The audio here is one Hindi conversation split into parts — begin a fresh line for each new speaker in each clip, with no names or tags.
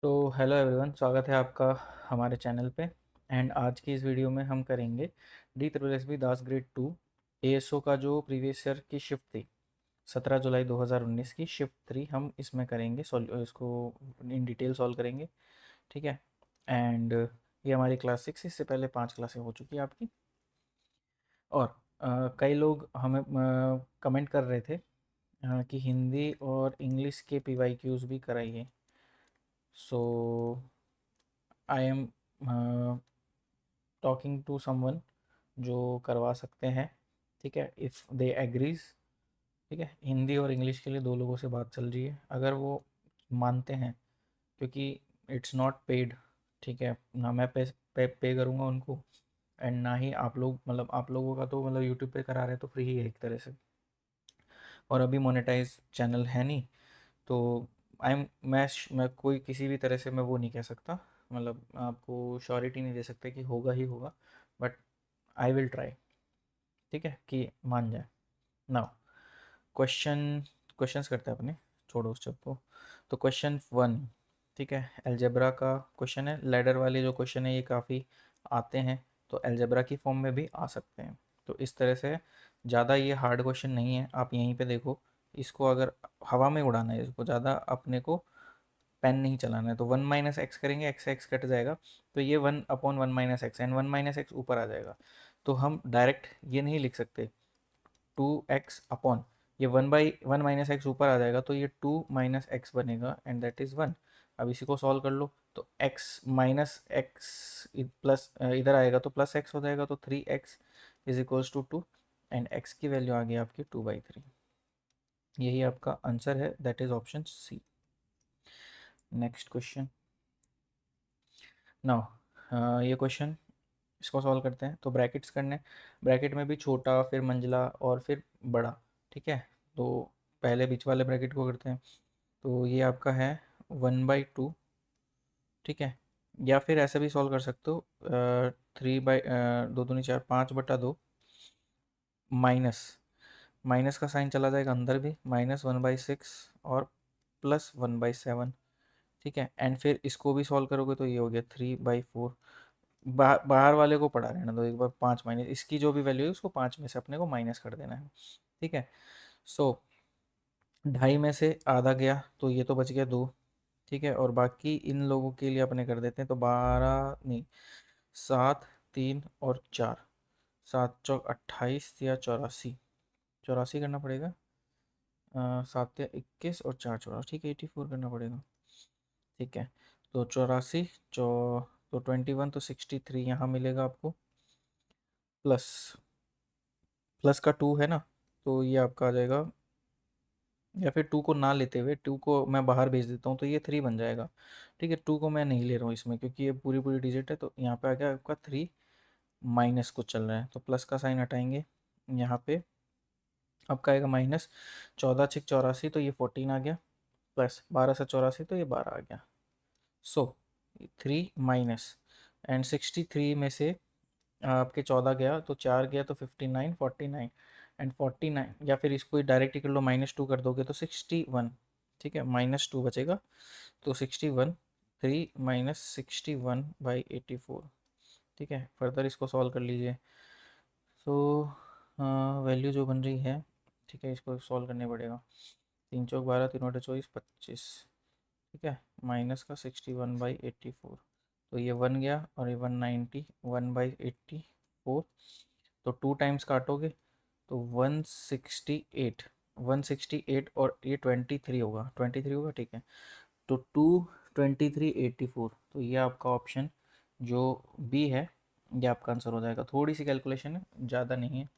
तो हेलो एवरीवन, स्वागत है आपका हमारे चैनल पे। एंड आज की इस वीडियो में हम करेंगे डी ट्रिपल एस बी दास ग्रेड 2 एएसओ का जो प्रीवियस ईयर की शिफ्ट थी 17 जुलाई 2019 की शिफ्ट 3 हम इसमें करेंगे सॉल्व इसको इन डिटेल सॉल्व करेंगे। ठीक है। एंड ये हमारी क्लास 6, इससे पहले 5 क्लासें हो चुकी है आपकी। और कई लोग हमें कमेंट कर रहे थे कि हिंदी और इंग्लिश के पीवाई क्यूज़ भी कराइए। So I am talking to someone जो करवा सकते हैं। ठीक है, इफ़ दे एग्रीज। ठीक है, हिंदी और इंग्लिश के लिए दो लोगों से बात चल रही है, अगर वो मानते हैं, क्योंकि इट्स नॉट पेड। ठीक है, ना मैं पे करूँगा उनको, एंड ना ही आप लोग, मतलब आप लोगों का तो मतलब यूट्यूब पे करा रहे हैं तो फ्री ही है एक तरह से, और अभी मोनेटाइज चैनल है नहीं। तो आई एम मैं कोई किसी भी तरह से मैं वो नहीं कह सकता, मतलब आपको श्योरिटी नहीं दे सकते कि होगा ही होगा, बट आई विल ट्राई। ठीक है, कि मान जाए। नाउ क्वेश्चंस करते हैं अपने, छोड़ो उस सब को। तो क्वेश्चन 1, ठीक है, अलजेब्रा का क्वेश्चन है। लैडर वाले जो क्वेश्चन है ये काफ़ी आते हैं, तो अलजेब्रा की फॉर्म में भी आ सकते हैं। तो इस तरह से ज़्यादा ये हार्ड क्वेश्चन नहीं है। आप यहीं पे देखो, इसको अगर हवा में उड़ाना है, इसको ज़्यादा अपने को पेन नहीं चलाना है। तो 1 - x करेंगे, एक्स एक्स कट जाएगा, तो ये 1/1 - x, एंड 1 - x ऊपर आ जाएगा। तो हम डायरेक्ट ये नहीं लिख सकते 2x अपॉन, ये 1/1 - x ऊपर आ जाएगा, तो ये 2 - x बनेगा, एंड दैट इज़ 1। अब इसी को सॉल्व कर लो, तो x - x प्लस इधर आएगा तो प्लस x हो जाएगा, तो 3x is equals to 2, and x की वैल्यू आ गई आपकी 2/3। यही आपका आंसर है, that is option C. Next question. Now ये क्वेश्चन, इसको सॉल्व करते हैं। तो ब्रैकेट्स करने, ब्रैकेट में भी छोटा, फिर मंजिला, और फिर बड़ा। ठीक है, तो पहले बीच वाले ब्रैकेट को करते हैं। तो ये आपका है 1/2। ठीक है, या फिर ऐसे भी सॉल्व कर सकते हो, 2 दूनी 4, 5/2, माइनस माइनस का साइन चला जाएगा अंदर भी, -1/6 और +1/7। ठीक है, एंड फिर इसको भी सॉल्व करोगे तो ये हो गया 3/4। बाहर वाले को पढ़ा रहना दो एक बार, 5 माइनस इसकी जो भी वैल्यू है उसको 5 में से अपने को माइनस कर देना है। ठीक है, सो 2.5 में से आधा गया तो ये तो बच गया 2। ठीक है, और बाकी इन लोगों के लिए अपने कर देते हैं, तो 12 नहीं, 7, 3 और 4, 7 × 28 या 84, 84 करना पड़ेगा। 7 या 21 और 4 × 14, ठीक है, 84 करना पड़ेगा। ठीक है, तो 84 चौ तो 21, तो 63 यहाँ मिलेगा आपको, प्लस प्लस का 2 है ना, तो ये आपका आ जाएगा, या फिर 2 को ना लेते हुए 2 को मैं बाहर भेज देता हूँ, तो ये 3 बन जाएगा। ठीक है, 2 को मैं नहीं ले रहा हूँ इसमें, क्योंकि ये पूरी पूरी डिजिट है, तो यहाँ पे आ गया आपका 3, माइनस कुछ चल रहा है तो प्लस का साइन हटाएंगे। यहाँ पे आपका आएगा माइनस, 14 × 6 = 84, तो ये 14 आ गया, प्लस 12 से 84, तो ये 12 आ गया। सो 3 माइनस, एंड 63 में से आपके 14 गया तो 4 गया, तो 59, 49, एंड 49, या फिर इसको डायरेक्ट ही कर लो, -2 कर दोगे तो 61। ठीक है, -2 बचेगा, तो 61, 3 - 61/84। ठीक है, फर्दर इसको सॉल्व कर लीजिए। तो वैल्यू जो बन रही है, ठीक है, इसको सॉल्व करने पड़ेगा। 3 × 4 = 12, 3 × 8 = 24, 25। ठीक है, माइनस का 61/84, तो ये 1 गया, और ये 190, 1/84। तो 2 टाइम्स काटोगे तो 168, 168, और ये 23 होगा, 23 होगा। ठीक है, तो 223/84, तो ये आपका ऑप्शन जो बी है, ये आपका आंसर हो जाएगा। थोड़ी सी कैलकुलेशन है, ज़्यादा नहीं है,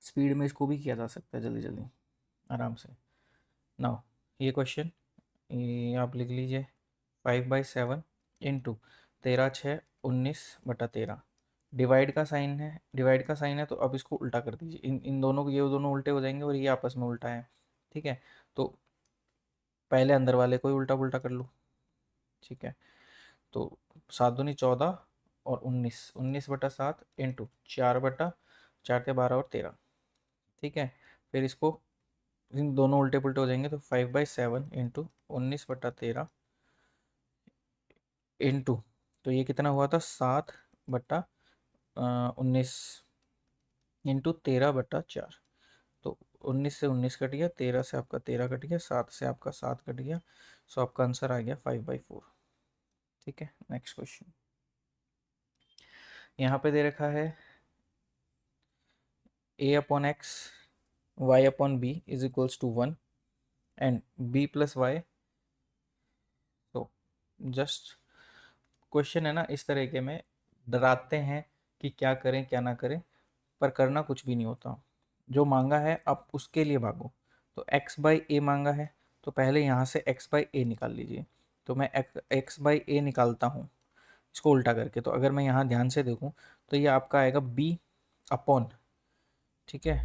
स्पीड में इसको भी किया जा सकता है जल्दी जल्दी आराम से। नाउ ये क्वेश्चन, ये आप लिख लीजिए, 5/7 इंटू 13×6 = 19/13। डिवाइड का साइन है, डिवाइड का साइन है, तो अब इसको उल्टा कर दीजिए, इन इन दोनों को, ये दोनों उल्टे हो जाएंगे, और ये आपस में उल्टा है। ठीक है, तो पहले अंदर वाले को ही उल्टा पुल्टा कर लो। ठीक है, तो 7 दूनी 14, और 19, 19/7 इंटू 4/4 × 12 और 13। ठीक है, फिर इसको, इन दोनों उल्टे पुल्टे हो जाएंगे, तो 5/7 इंटू 19/13 इनटू, तो ये कितना हुआ था 7/19 इंटू 13/4। तो 19 से 19 कट गया, 13 से आपका 13 कट गया, 7 से आपका 7 कट गया। सो आपका आंसर आ गया 5/4। ठीक है, नेक्स्ट क्वेश्चन यहाँ पे दे रखा है a/x y/b is equals to 1 and b+y। तो जस्ट क्वेश्चन है ना इस तरीके में, डराते हैं कि क्या करें क्या ना करें, पर करना कुछ भी नहीं होता। जो मांगा है आप उसके लिए भागो। तो x/a मांगा है, तो पहले यहाँ से x/a निकाल लीजिए। तो मैं x/a निकालता हूँ इसको उल्टा करके। तो अगर मैं यहाँ ध्यान से देखूँ तो ये आपका आएगा b/, ठीक है,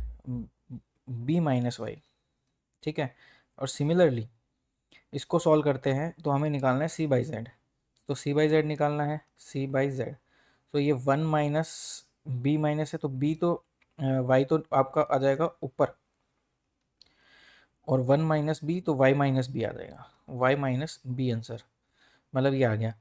b-y, ठीक है। और सिमिलरली इसको सॉल्व करते हैं तो हमें निकालना है c/z। तो c/z निकालना है, c/z। तो ये 1 माइनस बी माइनस है, तो b तो y तो आपका आ जाएगा ऊपर, और 1 माइनस बी तो y-b आ जाएगा, y-b आंसर, मतलब ये आ गया।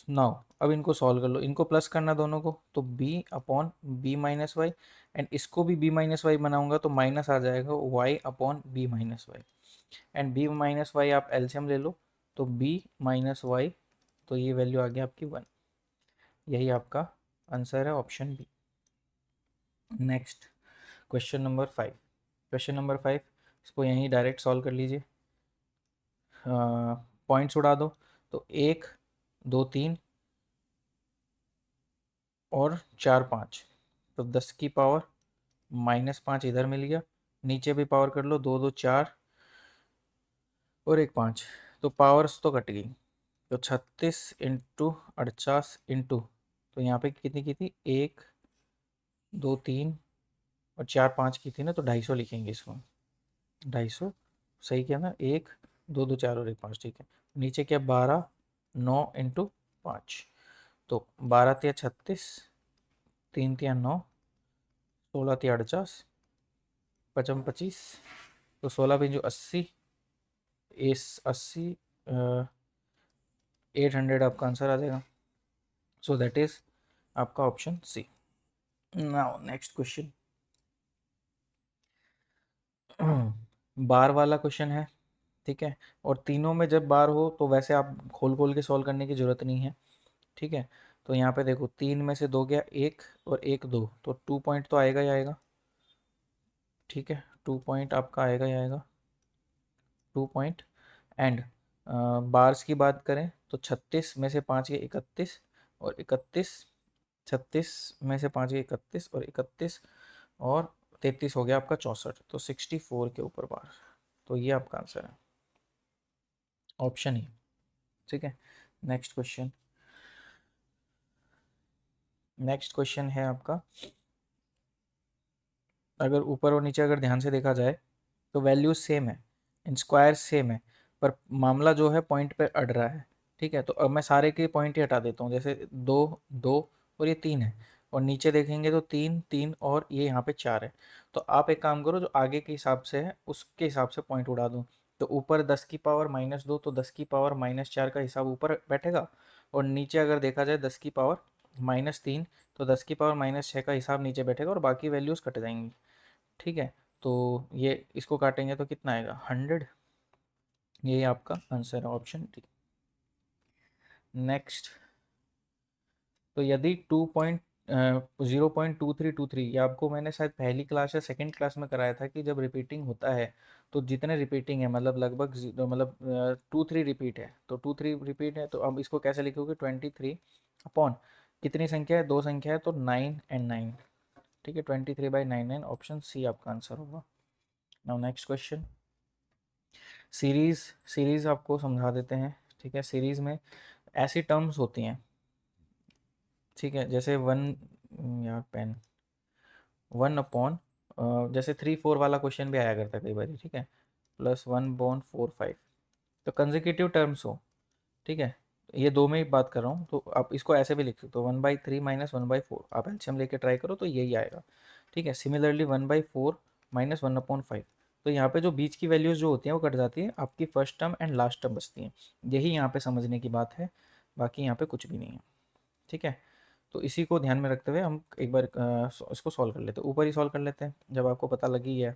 नाउ अब इनको सॉल्व कर लो, इनको प्लस करना दोनों को, तो b/b-y, एंड इसको भी b-y बनाऊंगा तो माइनस आ जाएगा y/b-y, एंड b-y आप एलसीएम ले लो, तो b-y, तो ये वैल्यू आ गया आपकी 1। यही आपका आंसर है, option B. Next question number 5। Question number 5 इसको यहीं डायरेक्ट सॉल्व कर लीजिए, पॉइंट्स उड़ा दो। तो 1 2 3 और 4 5, तो 10 की पावर -5 इधर मिल गया। नीचे भी पावर कर लो, 2 2 4 और 1 5, तो पावर्स तो कट गई। तो 36 इंटू 48 इंटू, तो यहाँ पे कितनी की थी, 1 2 3 और 4 5 की थी ना, तो 250 लिखेंगे इसको, 250। सही किया ना, 1 2 2 4 और 1 5, ठीक है। नीचे क्या, 12 9 इंटू 5, तो 12 तिया 36, 3 तिया 9, 16 तिया 48, 55 25, तो 16 पंजू 80, इस 80 800 आपका आंसर आ जाएगा। सो दैट इज आपका option C. Now next question बार वाला क्वेश्चन है, ठीक है। और तीनों में जब बार हो तो वैसे आप खोल खोल के सॉल्व करने की ज़रूरत नहीं है, ठीक है। तो यहाँ पे देखो, 3 में से 2 गया 1 और 1 2, तो 2 पॉइंट तो आएगा ही आएगा, ठीक है। 2 पॉइंट आपका आएगा ही आएगा, 2 पॉइंट। एंड बार्स की बात करें तो 36 में से 5 गए 31 और 31, 36 में से 5 गए 31 और 31 और 33 हो गया आपका 64, तो 64 के ऊपर बार। तो ये आपका आंसर है, ऑप्शन ही, ठीक है। नेक्स्ट क्वेश्चन, नेक्स्ट क्वेश्चन है आपका, अगर ऊपर और नीचे अगर ध्यान से देखा जाए तो वैल्यूज सेम है, इन स्क्वायर सेम है, पर मामला जो है पॉइंट पे अड़ रहा है, ठीक है। तो अब मैं सारे के पॉइंट ही हटा देता हूँ, जैसे 2 2 और ये 3 है, और नीचे देखेंगे तो 3 3 और ये यहाँ पे 4 है। तो आप एक काम करो, जो आगे के हिसाब से है उसके हिसाब से पॉइंट उड़ा दो। तो ऊपर 10 की पावर -2, तो 10 की पावर -4 का हिसाब ऊपर बैठेगा, और नीचे अगर देखा जाए 10 की पावर -3, तो 10 की पावर -6 का हिसाब नीचे बैठेगा, और बाकी वैल्यूज़ कट जाएंगी, ठीक है। तो ये इसको काटेंगे तो कितना आएगा, 100। यही आपका आंसर है, ऑप्शन डी। नेक्स्ट, तो यदि 0.2323, ये आपको मैंने शायद पहली क्लास या सेकंड क्लास में कराया था कि जब रिपीटिंग होता है तो जितने रिपीटिंग है मतलब लगभग मतलब 2 3 रिपीट है, तो 2 3 रिपीट है, तो अब इसको कैसे लिखोगे, 23 अपॉन कितनी संख्या है, 2 संख्या है, तो 9 एंड 9, ठीक है। 23/9, ऑप्शन सी आपका आंसर होगा। Now next question, series, series आपको समझा देते हैं, ठीक है। सीरीज़ में ऐसी टर्म्स होती हैं, ठीक है, जैसे वन, यार पेन, 1/, जैसे 3 4 वाला क्वेश्चन भी आया करता है कई बार, ठीक है, +1/4 5, तो कंजिक्यूटिव टर्म्स हो, ठीक है। ये दो में ही बात कर रहा हूँ, तो आप इसको ऐसे भी लिख सकते हो, 1/3 -1/4, आप एलसीएम लेके ट्राई करो तो यही आएगा, ठीक है। सिमिलरली 1/4 -1/5, तो यहाँ पे जो बीच की वैल्यूज़ जो होती हैं वो कट जाती है, आपकी first term and last term बचती हैं। यही यहाँ पे समझने की बात है। बाकी यहाँ पे कुछ भी नहीं है। ठीक है, तो इसी को ध्यान में रखते हुए हम एक बार इसको सॉल्व कर लेते हैं। ऊपर ही सॉल्व कर लेते हैं जब आपको पता लगी है।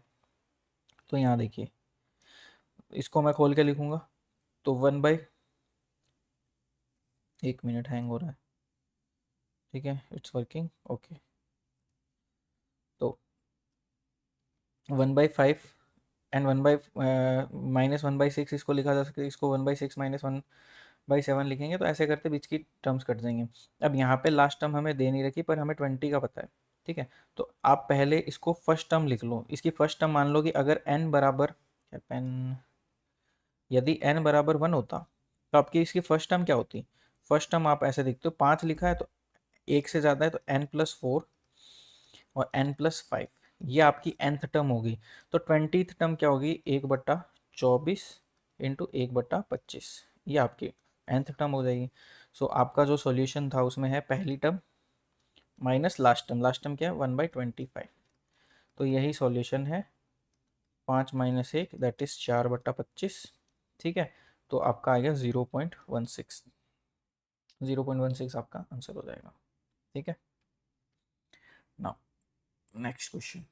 तो यहाँ देखिए, इसको मैं खोल के लिखूंगा। तो 1/, 1 मिनट हैंग हो रहा है। ठीक है, इट्स वर्किंग ओके। तो 1/5 एंड 1/-1/6 इसको लिखा जा सकता है। इसको 1/6 -1/7 लिखेंगे तो ऐसे करते बीच की टर्म्स कट जाएंगे। अब यहाँ पे लास्ट टर्म हमें दे नहीं रखी, पर हमें 20 का पता है। ठीक है, तो आप पहले इसको फर्स्ट टर्म लिख लो। इसकी फर्स्ट टर्म मान लो कि अगर n बराबर, क्या पेन, यदि n बराबर 1 होता तो आपकी इसकी फर्स्ट टर्म क्या होती? फर्स्ट टर्म आप ऐसे देखते हो, 5 लिखा है तो 1 से ज़्यादा है तो n+4 और n+5, ये आपकी nth टर्म होगी। तो 20th टर्म क्या होगी? 1/24 इंटू 1/25, ये आपकी nth टर्म हो जाएगी। सो आपका जो सॉल्यूशन था उसमें है पहली term minus last term. Last term क्या है? 1/25। तो यही सॉल्यूशन है। 5 - 1 दैट इज 4/25। ठीक है, तो आपका आएगा 0.16। 0.16 आपका आंसर हो जाएगा। ठीक है, now next question.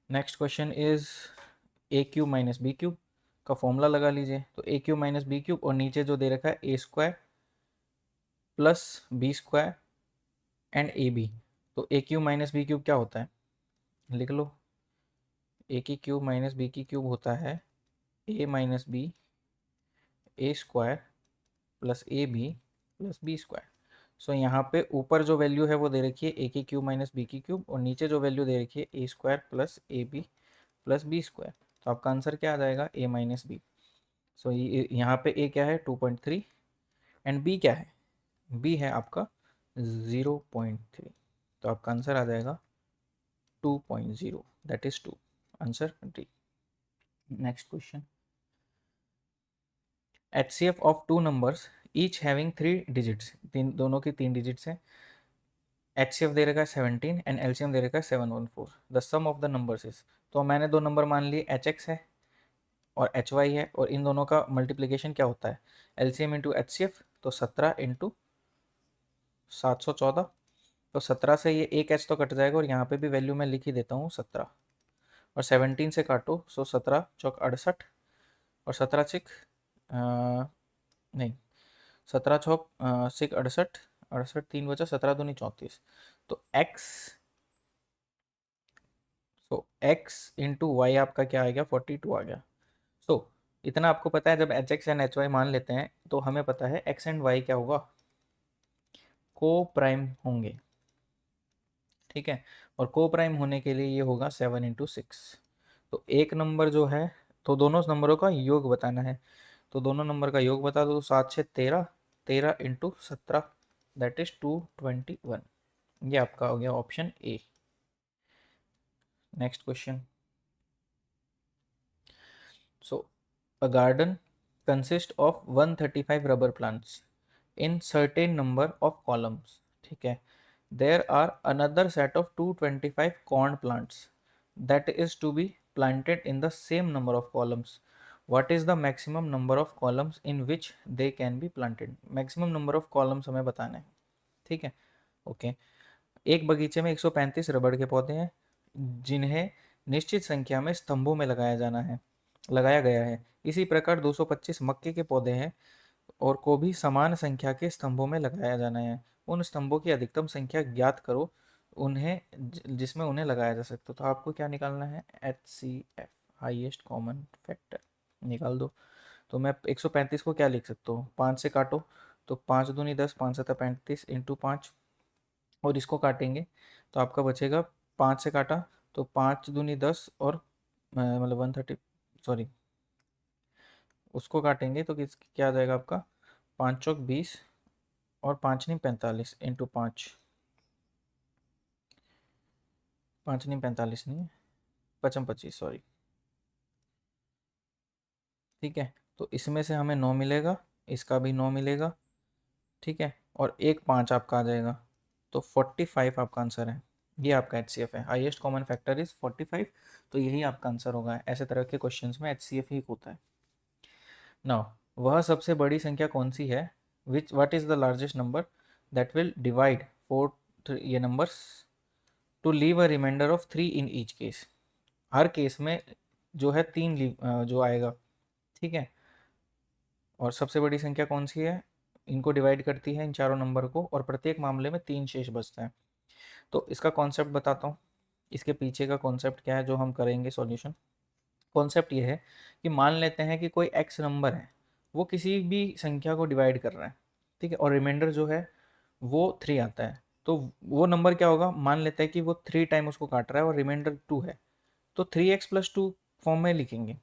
Next question is a³ - b³ का फॉर्मूला लगा लीजिए। तो a³ - b³ और नीचे जो दे रखा है a² + b² एंड ab। तो a³ - b³ क्या होता है? लिख लो। a³ - b³ होता है a - b a² + ab + b²। सो यहाँ पे ऊपर जो वैल्यू है वो दे रखी है a³ - b³ और नीचे जो वैल्यू दे रखी है a² + ab + b²। तो आपका आंसर क्या आ जाएगा? a - b। सो ये यहाँ पे a क्या है? 2.3 एंड b क्या है? b है आपका 0.3। तो आपका आंसर आ जाएगा 2.0 that is 2। Answer D. Next question. HCF of two numbers each having 3 digits, तीन दोनों की 3 डिजिट्स हैं। HCF दे रखा है 17 एंड LCM दे रखा है 714। The sum of the numbers is. तो मैंने दो नंबर मान लिए, HX है और HY है, और इन दोनों का मल्टीप्लिकेशन क्या होता है? LCM इंटू HCF, तो 17 इंटू 714। तो 17 से ये एक एच तो कट जाएगा और यहाँ पे भी वैल्यू मैं लिख ही देता हूँ 17। और 17 से काटो, सो 17 चौक 68 और 17 सिक नहीं, 17 चौक 6 68, 68 3 बचा, 17 दूनी 34। तो x, सो x इंटू वाई आपका क्या आ गया? 42 आ गया। सो इतना आपको पता है, जब H X and H Y मान लेते हैं तो हमें पता है x एंड y क्या होगा? को प्राइम होंगे। ठीक है, और को प्राइम होने के लिए ये होगा 7 × 6। तो एक नंबर जो है, तो दोनों नंबरों का योग बताना है। तो दोनों नंबर का योग बता दो। 7 6 13, 13 × 17 दैट इज 221। ये आपका हो गया option A. Next question. So a garden consist of 135 rubber plants in certain number of columns. ठीक है, there are another set of 225 corn plants that is to be planted in the same number of columns. What is the maximum number of columns in which they can be planted? Maximum number of columns हमें बताना है। ठीक है, ओके। एक बगीचे में 135 रबड़ के पौधे हैं जिन्हें निश्चित संख्या में स्तंभों में लगाया गया है। इसी प्रकार 225 मक्के के पौधे हैं और को भी समान संख्या के स्तंभों में लगाया जाना है। उन स्तंभों की अधिकतम संख्या ज्ञात करो उन्हें जिसमें उन्हें लगाया जा सकता। तो आपको क्या निकालना है? HCF, हाईएस्ट कॉमन फैक्टर, निकाल दो। तो मैं 135 को क्या लिख सकता हूँ? 5 से काटो, तो 5 दूनी 10, 5 7 35 इंटू 5, और इसको काटेंगे तो आपका बचेगा। 5 से काटा तो 5 दूनी 10 और मतलब 130, सॉरी, उसको काटेंगे तो किस क्या आ जाएगा आपका? 5 चौक 20 और 5 नहीं 45 इंटू 5, 5 नहीं 45 नहीं, 55 25, सॉरी। ठीक है, तो इसमें से हमें 9 मिलेगा, इसका भी 9 मिलेगा। ठीक है, और एक 5 आपका आ जाएगा, तो 45 आपका आंसर है। ये आपका HCF है, हाईएस्ट कॉमन फैक्टर इज 45। तो यही आपका आंसर होगा। ऐसे तरह के क्वेश्चंस में HCF ही होता है। नाउ वह सबसे बड़ी संख्या कौन सी है which what is the largest number that will divide four ये numbers to leave a remainder of 3 in each case. हर केस में जो है 3 जो आएगा, ठीक है। और सबसे बड़ी संख्या कौन सी है, इनको डिवाइड करती है इन चारों नंबर को, और प्रत्येक मामले में 3 शेष बचता है। तो इसका कॉन्सेप्ट बताता हूँ, इसके पीछे का कॉन्सेप्ट क्या है जो हम करेंगे सॉल्यूशन। कॉन्सेप्ट ये है कि मान लेते हैं कि कोई एक्स नंबर है, वो किसी भी संख्या को डिवाइड कर रहा है, ठीक है, और रिमाइंडर जो है वो 3 आता है। तो वो नंबर क्या होगा, मान लेते हैं कि वो 3 टाइम उसको काट रहा है और रिमाइंडर 2 है, तो 3x+2 फॉर्म में लिखेंगे,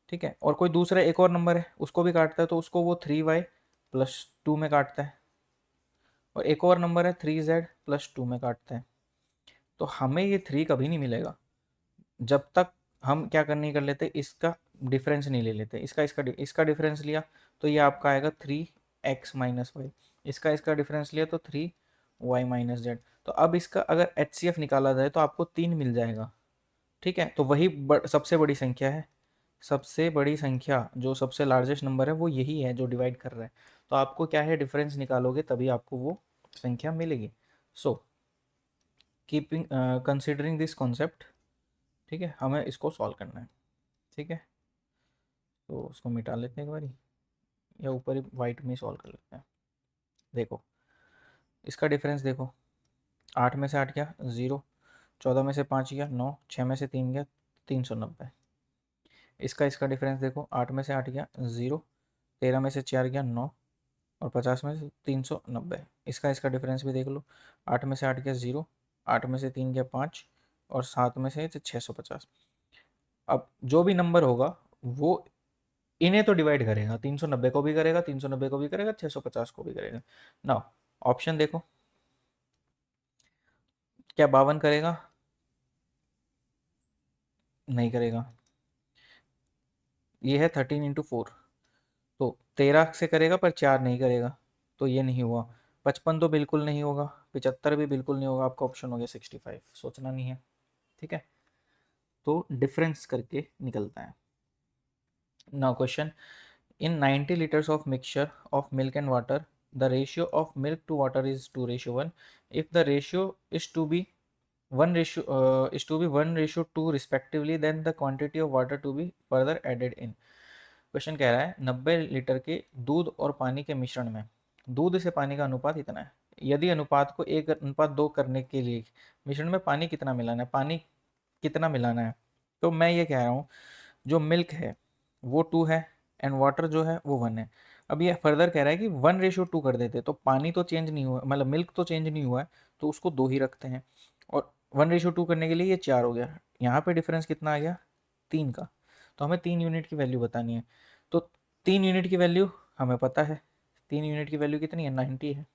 ठीक है। और कोई दूसरा एक और नंबर है, उसको भी काटता है, तो उसको वो 3y+2 में काटता है। और एक और नंबर है 3z+2 में काटता है। तो हमें ये 3 कभी नहीं मिलेगा जब तक हम क्या कर नहीं कर लेते, इसका डिफरेंस नहीं ले लेते। इसका डिफरेंस लिया तो ये आपका आएगा 3x-y, इसका डिफरेंस लिया तो 3y-z। तो अब इसका अगर HCF निकाला जाए तो आपको 3 मिल जाएगा, ठीक है। तो वही सबसे बड़ी संख्या है, सबसे बड़ी संख्या जो सबसे लार्जेस्ट नंबर है वो यही है जो डिवाइड कर रहा है। तो आपको क्या है, डिफरेंस निकालोगे तभी आपको वो संख्या मिलेगी। So keeping considering this concept, ठीक है, हमें इसको सॉल्व करना है, ठीक है। तो उसको मिटा लेते हैं एक बारी, या ऊपर ही वाइट में सॉल्व कर लेते हैं। देखो इसका डिफरेंस देखो, 8 में से 8 गया 0, 14 में से 5 गया 9, 6 में से 3 गया 390। इसका डिफरेंस देखो, 8 में से 8 गया 0, 13 में से 4 गया 9, और 50 में से 390। इसका डिफरेंस भी देख लो, 8 में से 8 गया 0, 8 में से 3 गया 5, और 7 में से 650। अब जो भी नंबर होगा वो इन्हें तो डिवाइड करेगा, 390 को भी करेगा, 390 को भी करेगा, 650 को भी करेगा ना। ऑप्शन देखो, क्या 52 करेगा, नहीं करेगा। ये है 13×4, तो 13 से करेगा पर 4 नहीं करेगा, तो ये नहीं हुआ। 55 तो बिल्कुल नहीं होगा, 75 भी बिल्कुल नहीं होगा, आपका ऑप्शन हो गया 65, सोचना नहीं है, ठीक है। तो डिफरेंस करके निकलता है। Now question, in 90 liters of mixture of milk and water, the ratio of milk to water is 2:1. If the ratio is to be 1:2 respectively, then the quantity of water to be further added in. Question कह रहा है 90 लीटर के दूध और पानी के मिश्रण में दूध से पानी का अनुपात इतना है। यदि अनुपात को 1:2 करने के लिए मिश्रण में पानी कितना मिलाना है, पानी कितना मिलाना है। तो मैं ये कह रहा हूँ जो मिल्क है वो 2 है एंड वाटर जो है वो 1 है। अब ये फर्दर कह रहा है कि 1:2 कर देते, तो पानी तो चेंज नहीं हुआ, मतलब मिल्क तो चेंज नहीं हुआ है, तो उसको 2 ही रखते हैं। और 1:2 करने के लिए ये 4 हो गया, यहाँ पे डिफरेंस कितना आ गया 3 का। तो हमें 3 यूनिट की वैल्यू बतानी है। तो 3 यूनिट की वैल्यू हमें पता है, 3 यूनिट की वैल्यू कितनी है 90 है,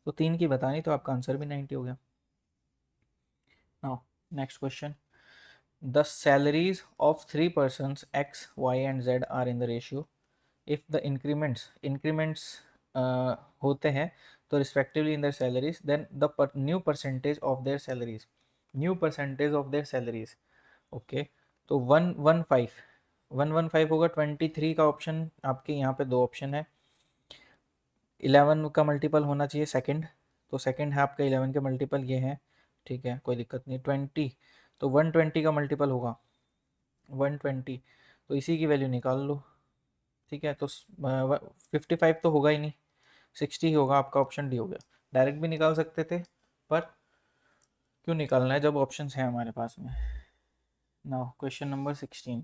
तो 3 की बतानी, तो आपका आंसर भी 90 हो गया। Now next question, the salaries of 3 persons x, y and z are in the ratio if the increments होते हैं तो respectively in their salaries, then the new percentage of their salaries, okay। तो 115 होगा, 23 का ऑप्शन आपके यहाँ पे दो ऑप्शन है। 11 का मल्टीपल होना चाहिए सेकंड, तो सेकंड है आपका 11 के मल्टीपल ये है, ठीक है, कोई दिक्कत नहीं। 20, तो 120 का मल्टीपल होगा 120, तो इसी की वैल्यू निकाल लो, ठीक है। तो 55 तो होगा ही नहीं, 60 ही होगा, आपका ऑप्शन डी हो गया। डायरेक्ट भी निकाल सकते थे, पर क्यों निकालना है जब ऑप्शंस हैं हमारे पास में। Now question number 16,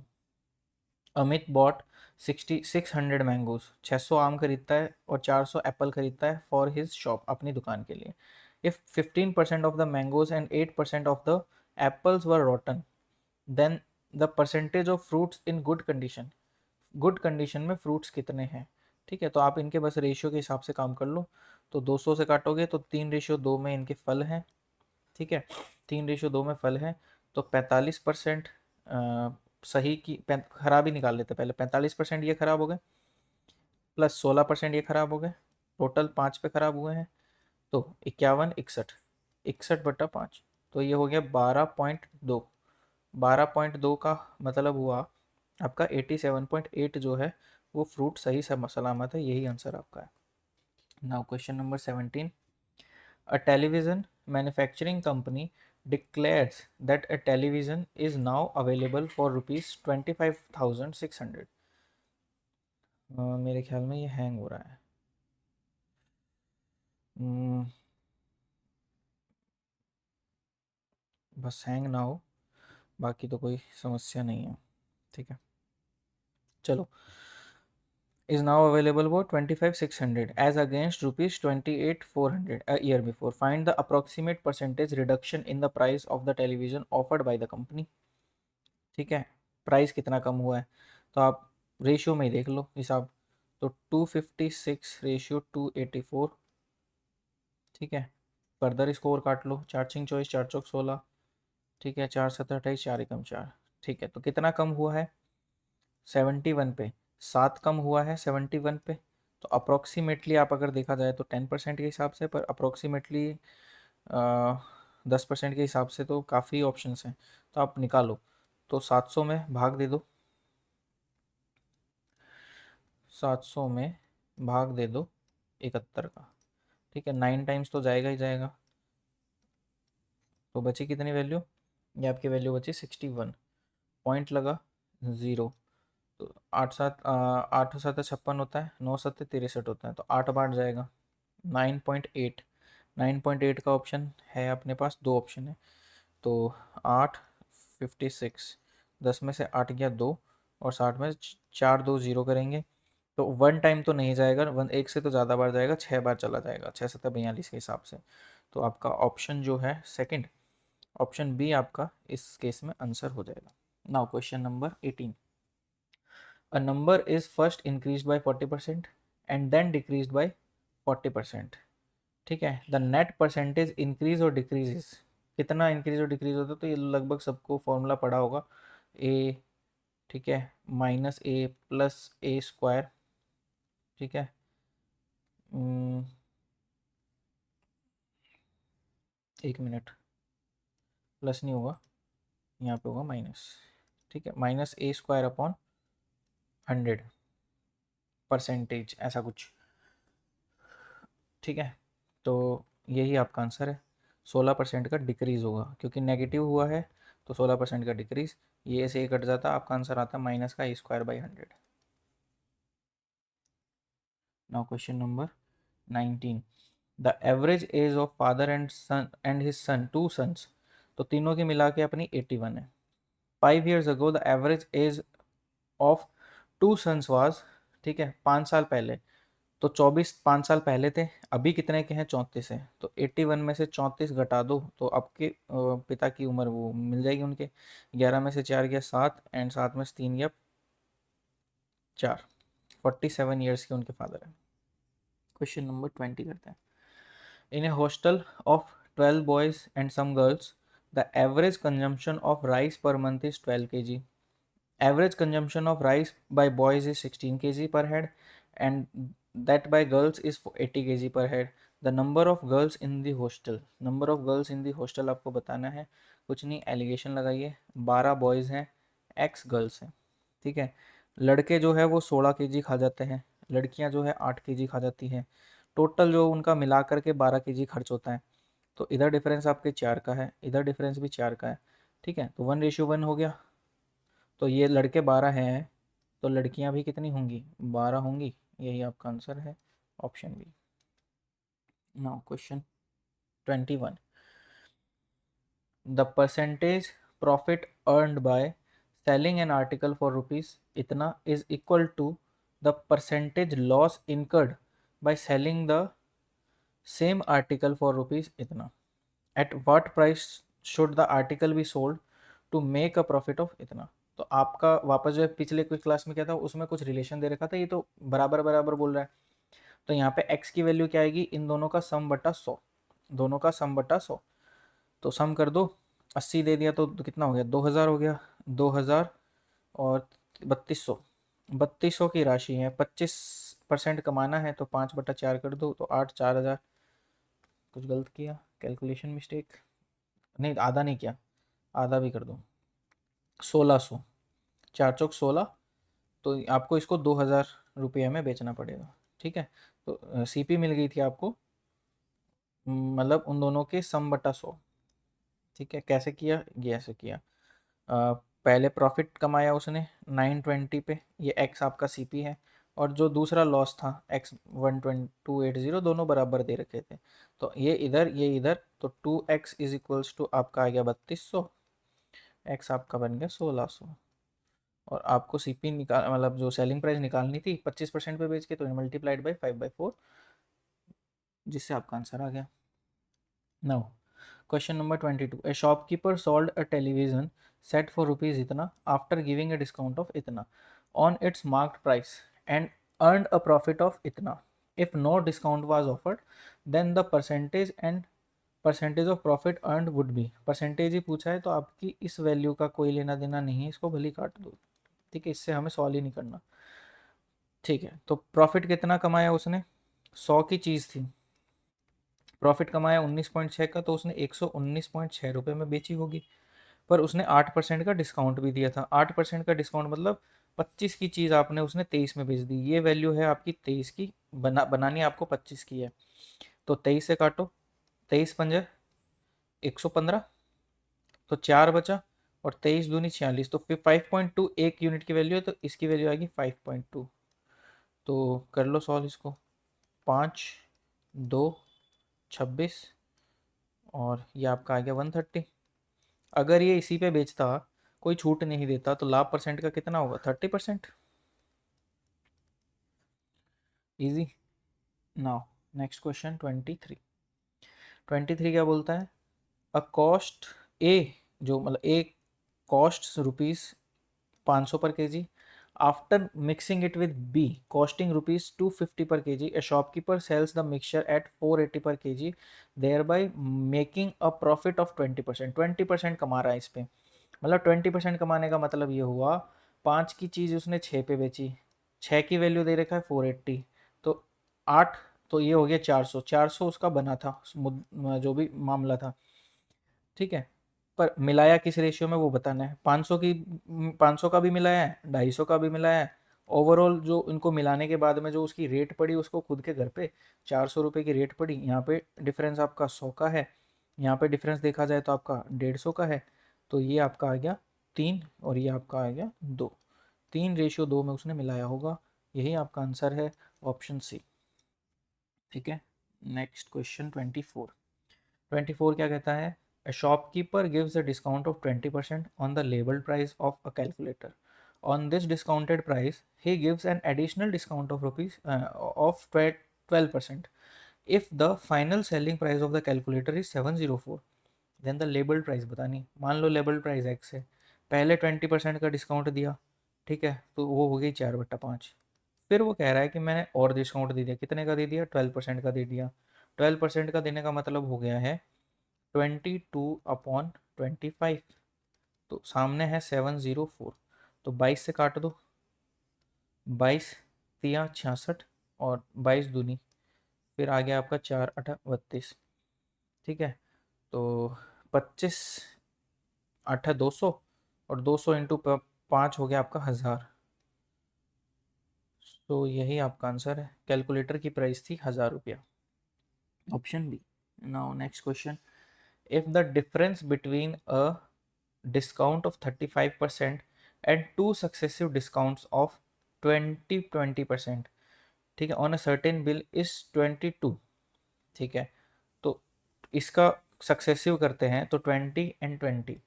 Amit bought 600 mangoes, 600 आम खरीदता है और 400 एप्पल खरीदता है फॉर हिज शॉप, अपनी दुकान के लिए। If 15% of the mangoes and 8% of the apples were rotten, then the percentage of fruits in good condition, good condition में फ्रूट्स कितने हैं, ठीक है। तो आप इनके बस रेशियो के हिसाब से काम कर लो। तो 200 से काटोगे तो 3:2 में इनके फल हैं, ठीक है, 3:2 में फल हैं। तो 45% सही की खराब ही निकाल लेते पहले, 45% ये खराब हो गए प्लस 16% ये खराब हो गए, टोटल 5 पे खराब हुए हैं। तो 51 61, 61/5, तो ये हो गया 12.2। 12.2 का मतलब हुआ आपका 87.8 जो है वो फ्रूट सही सलामत है, यही आंसर आपका है। Now question number 17. A television manufacturing company declares that a television is now available for rupees 25,600. मेरे ख्याल में ये हैंग हो रहा है। बस हैंग ना हो, बाकी तो कोई समस्या नहीं है। ठीक है, चलो। Is now available for 25,600 as against rupees 28,400 a year before. Find the approximate percentage reduction in the price of the television offered by the company. ठीक है, प्राइस कितना कम हुआ है, तो आप रेशियो में ही देख लो हिसाब। तो 256 रेशियो 284। ठीक है, फर्दर स्कोर काट लो, 4 6 24, 4 4 16। ठीक है, 4 7 28, 4 1 4। ठीक है, तो कितना कम हुआ है 71 पे, 7 कम हुआ है 71 पे। तो अप्रोक्सीमेटली आप अगर देखा जाए तो 10% के हिसाब से, पर अप्रोक्सीमेटली 10% के हिसाब से तो काफ़ी ऑप्शंस हैं। तो आप निकालो, तो 700 में भाग दे दो, 700 में भाग दे दो 71 का। ठीक है, 9 टाइम्स तो जाएगा ही जाएगा। तो बची कितनी वैल्यू, ये आपकी वैल्यू बची 61। पॉइंट लगा 0। तो 8 7 होता है, 9 7 63 होता है, तो 8 बार जाएगा 9.8। 9.8 का ऑप्शन है अपने पास, दो ऑप्शन है। तो 8 56, 10 में से 8 गया 2, और 60 में 4 2 0 करेंगे। तो 1 टाइम तो नहीं जाएगा, 1 से तो ज़्यादा बार जाएगा, 6 बार चला जाएगा, 6 7 42 के हिसाब से। तो आपका ऑप्शन जो है सेकंड, ऑप्शन बी आपका इस केस में आंसर हो जाएगा। Now question number 18। A number is first increased by 40% and then decreased by 40%। ठीक है, द नेट परसेंटेज इंक्रीज और डिक्रीजेस, कितना इंक्रीज और डिक्रीज होता है, तो ये लगभग सबको फॉर्मूला पढ़ा होगा। ए, ठीक है, माइनस ए प्लस ए स्क्वायर। ठीक है, एक मिनट, प्लस नहीं होगा, यहाँ पे होगा माइनस। ठीक है, माइनस ए स्क्वायर अपॉन 100% ऐसा कुछ। ठीक है, तो यही आपका आंसर है। 16% का डिक्रीज़ होगा, क्योंकि नेगेटिव हुआ है, तो 16% का डिक्रीज़। ये से कट जाता, आपका आंसर आता माइनस का A² 100। Now question number 19। The average age of father and his son, two sons, तो तीनों की मिला के अपनी 81 है। 5 years ago the average age of two sons was, ठीक है, 5 साल पहले। तो 24 5 साल पहले थे, अभी कितने के हैं, 34 है। तो 81 में से 34 घटा दो, तो आपके पिता की उम्र वो मिल जाएगी उनके। 11 में से 4 गया 7, एंड 7 में से 3 गया 4। 47 ईयर्स के उनके फादर हैं। क्वेश्चन नंबर 20 करते हैं। In a hostel of 12 boys and some girls, the average consumption of rice per month is 12 kg। Average consumption of rice by boys is 16 kg per head, and that by girls is 80 kg per head. The number of girls in the hostel, number of girls in the hostel आपको बताना है। कुछ नहीं, एलिगेशन लगाइए। 12 बॉयज़ हैं, एक्स गर्ल्स हैं। ठीक है, लड़के जो है वो 16 kg खा जाते हैं, लड़कियां जो है 8 kg खा जाती हैं। टोटल जो उनका मिला करके 12 kg खर्च होता है। तो इधर डिफरेंस आपके 4 का है, इधर डिफरेंस भी 4 का है। ठीक है, तो 1:1 हो गया। तो ये लड़के 12 हैं, तो लड़कियां भी कितनी होंगी, 12 होंगी। यही आपका आंसर है, option B. Now question 21। The percentage profit earned by selling an article for rupees इतना is equal to the percentage loss incurred by selling the same article for rupees इतना। At what price should the article be sold to make a profit of इतना। तो आपका वापस जो है, पिछले कुछ क्लास में क्या था, उसमें कुछ रिलेशन दे रखा था, ये तो बराबर बराबर बोल रहा है। तो यहाँ पे x की वैल्यू क्या आएगी, इन दोनों का सम बटा 100, दोनों का सम बटा 100। तो सम कर दो, 80 दे दिया तो कितना हो गया, 2000 हो गया। 2000 और 3200, 3200 की राशि है। 25% कमाना है, तो 5/4 कर दो, तो 8 4000। कुछ गलत किया, कैलकुलेशन मिस्टेक, नहीं आधा नहीं किया, आधा भी कर दो, 1600। 4 चौक 16, तो आपको इसको 2000 रुपये में बेचना पड़ेगा। ठीक है, तो सीपी मिल गई थी आपको, मतलब उन दोनों के सम बटा 100। ठीक है, कैसे किया, ये ऐसे किया। पहले प्रॉफिट कमाया उसने 920 पे, ये एक्स आपका सीपी है, और जो दूसरा लॉस था एक्स 12280, दोनों बराबर दे रखे थे, तो ये इधर, तो 2x इज इक्वल्स टू आपका आ गया 3200, एक्स आपका बन गया 1600, और आपको सीपी निकाल मतलब जो सेलिंग प्राइस निकालनी थी 25% पे बेच के, तो मल्टीप्लाइड बाई 5/4, जिससे आपका आंसर आ गया। Now question number 22, a shopkeeper sold a television set for rupees इतना after giving a discount of इतना on its marked price and earned a profit of इतना, if no discount was offered then the percentage of profit earned would be, percentage ही पूछा है तो आपकी इस वैल्यू का कोई लेना देना नहीं है, इसको भली काट दो। ठीक है, इससे हमें सॉल्व ही नहीं करना। ठीक है, तो प्रॉफिट कितना कमाया उसने, 100 की चीज़ थी, प्रॉफिट कमाया 19.6 का, तो उसने 119.6 रुपये में बेची होगी, पर उसने 8% का डिस्काउंट भी दिया था। 8% का डिस्काउंट मतलब 25 की चीज़ आपने उसने 23 में बेच दी, ये वैल्यू है आपकी 23 की, बनानी आपको 25 की है, तो 23 से काटो, 23 पंजे 115, तो 4 बचा, और 23 दूनी 46, तो फिर 5.2 एक यूनिट की वैल्यू है, तो इसकी वैल्यू आएगी 5.2। तो कर लो सॉल्व इसको, 5 2 26, और ये आपका आ गया 130। अगर ये इसी पे बेचता, कोई छूट नहीं देता, तो लाभ परसेंट का कितना होगा, 30%। इजी। Now next question 23। 23 क्या बोलता है, अ कॉस्ट ए, जो मतलब ए cost rupees 500 per KG, after mixing it with B costing rupees 250 per KG, A shopkeeper sells the mixture at 480 per KG, thereby making a profit of 20%। 20% कमा रहा है इस पे, मतलब 20% कमाने का मतलब ये हुआ, 5 की चीज़ उसने 6 पे बेची, 6 की वैल्यू दे रखा है 480, तो 8, तो ये हो गया 400, 400 उसका बना था, जो भी मामला था। ठीक है, पर मिलाया किस रेशियो में वो बताना है, 500 का भी मिलाया है, 250 का भी मिलाया है, ओवरऑल जो इनको मिलाने के बाद में जो उसकी रेट पड़ी उसको खुद के घर पे 400 रुपये की रेट पड़ी, यहाँ पे डिफरेंस आपका 100 का है, यहाँ पे डिफरेंस देखा जाए तो आपका 150 का है, तो ये आपका आ गया 3, और ये आपका आ गया 2, 3:2 में उसने मिलाया होगा, यही आपका आंसर है, ऑप्शन सी। ठीक है, नेक्स्ट क्वेश्चन 24। 24 क्या कहता है, a shopkeeper gives a discount of 20% on the labeled price of a calculator. On this discounted price he gives an additional discount of rupees of 12%. If the final selling price of the calculator is 704, then the labeled price बतानी, मान लो labeled price x है, पहले 20% का डिस्काउंट दिया, ठीक है, तो वो हो गई 4/5, फिर वो कह रहा है कि मैंने और डिस्काउंट दे दिया, कितने का दे दिया, 12% का दे दिया, 12% का देने का मतलब हो गया है 22/25, तो सामने है 704, तो 22 से काट दो, 22 × 66, और 22 दूनी, फिर आ गया आपका 4×8 = 32। ठीक है, तो 25×8 = 200, और 200 × 5 हो गया आपका 1000, तो यही आपका आंसर है, कैलकुलेटर की प्राइस थी 1000 रुपया, option B. Now next question, if the difference between a discount of 35% and two successive discounts of 20%, ठीक है, on a certain bill is 22, ठीक है, तो इसका सक्सेसिव करते हैं तो 20 and 20,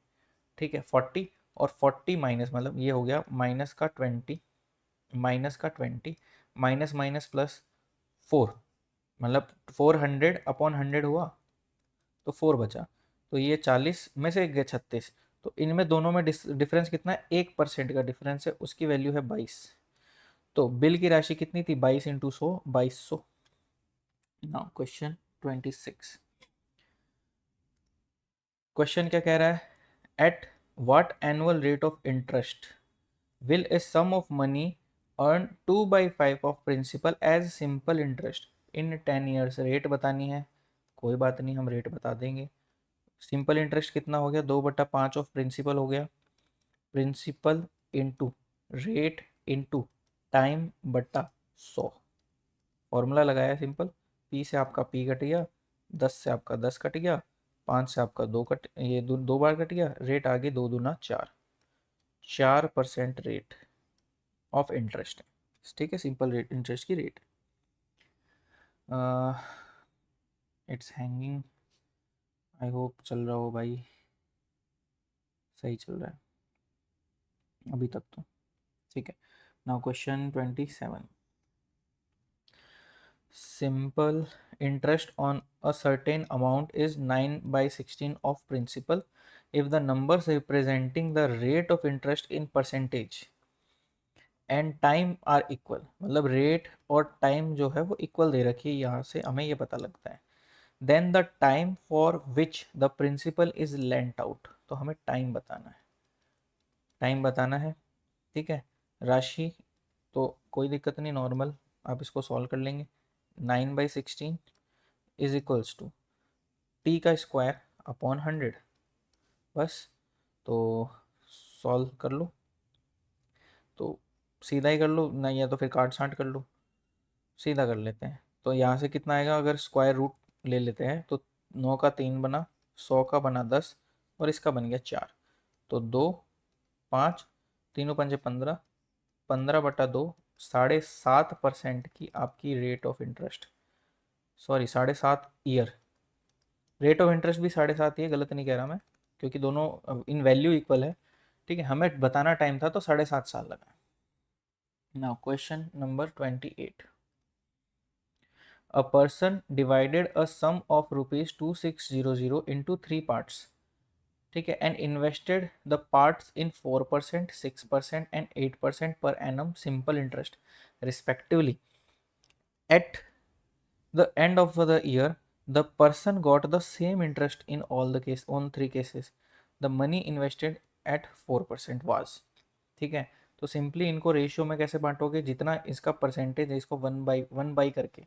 ठीक है, 40, और 40 माइनस, मतलब ये हो गया -20, -20, माइनस माइनस प्लस 4, मतलब 400/100 हुआ, तो 4 बचा, तो ये 40 में से गए 36, तो इनमें दोनों में डिफरेंस कितना है, 1% का डिफरेंस है, उसकी वैल्यू है 22, तो बिल की राशि कितनी थी, 22 × 100, 2200। Now question 26। क्वेश्चन क्या कह रहा है, at what annual rate of interest will a sum of money earn 2/5 of principal as simple interest in 10 years, rate बतानी है, कोई बात नहीं, हम रेट बता देंगे। सिंपल इंटरेस्ट कितना हो गया, 2/5 ऑफ प्रिंसिपल हो गया, principal into rate into time बटा 100, फॉर्मूला लगाया सिंपल, p से आपका p कट गया, 10 से आपका 10 कट गया, 5 से आपका 2 कट, ये दो बार कट गया, रेट आगे 2 दूना 4, 4% रेट ऑफ इंटरेस्ट। ठीक है, सिंपल रेट इंटरेस्ट की rate. It's hanging, I hope चल रहा हो भाई, सही चल रहा है अभी तक तो। ठीक है, now question 27। Simple interest on a certain amount is 9/16 of principal if the numbers representing the rate of interest in percentage and time are equal। मतलब रेट और टाइम जो है वो इक्वल दे रखी है, यहाँ से हमें ये पता लगता है। Then the time for which the principal is lent out, तो हमें टाइम बताना है, टाइम बताना है। ठीक है, राशि तो कोई दिक्कत नहीं, नॉर्मल आप इसको सॉल्व कर लेंगे। 9/16 इज इक्वल्स टू टी का स्क्वायर अपॉन 100, बस। तो सॉल्व कर लो, तो सीधा ही कर लो, नहीं या तो फिर काट छांट कर लो, सीधा कर लेते हैं। तो यहाँ से कितना आएगा, अगर स्क्वायर रूट ले लेते हैं तो 9 का 3 बना, 100 का बना 10 और इसका बन गया 4। तो 2, 5, तीनों पंजे 15, 15/2, 7.5% की आपकी rate of interest, sorry 7.5 year, rate of interest भी 7.5 ही है, गलत नहीं कह रहा मैं, क्योंकि दोनों इन वैल्यू इक्वल है। ठीक है, हमें बताना टाइम था तो 7.5 साल लगा। Now question number 28। A person divided a sum of rupees 2600 into 3 parts, ठीक है, and invested the parts in 4%, 6% and 8% per annum simple interest respectively. At the end of the year, the person got the same interest in all the case on 3 cases. The money invested at 4% was, ठीक है। तो सिंपली इनको रेशियो में कैसे बांटोगे, जितना इसका परसेंटेज है इसको 1/1 करके।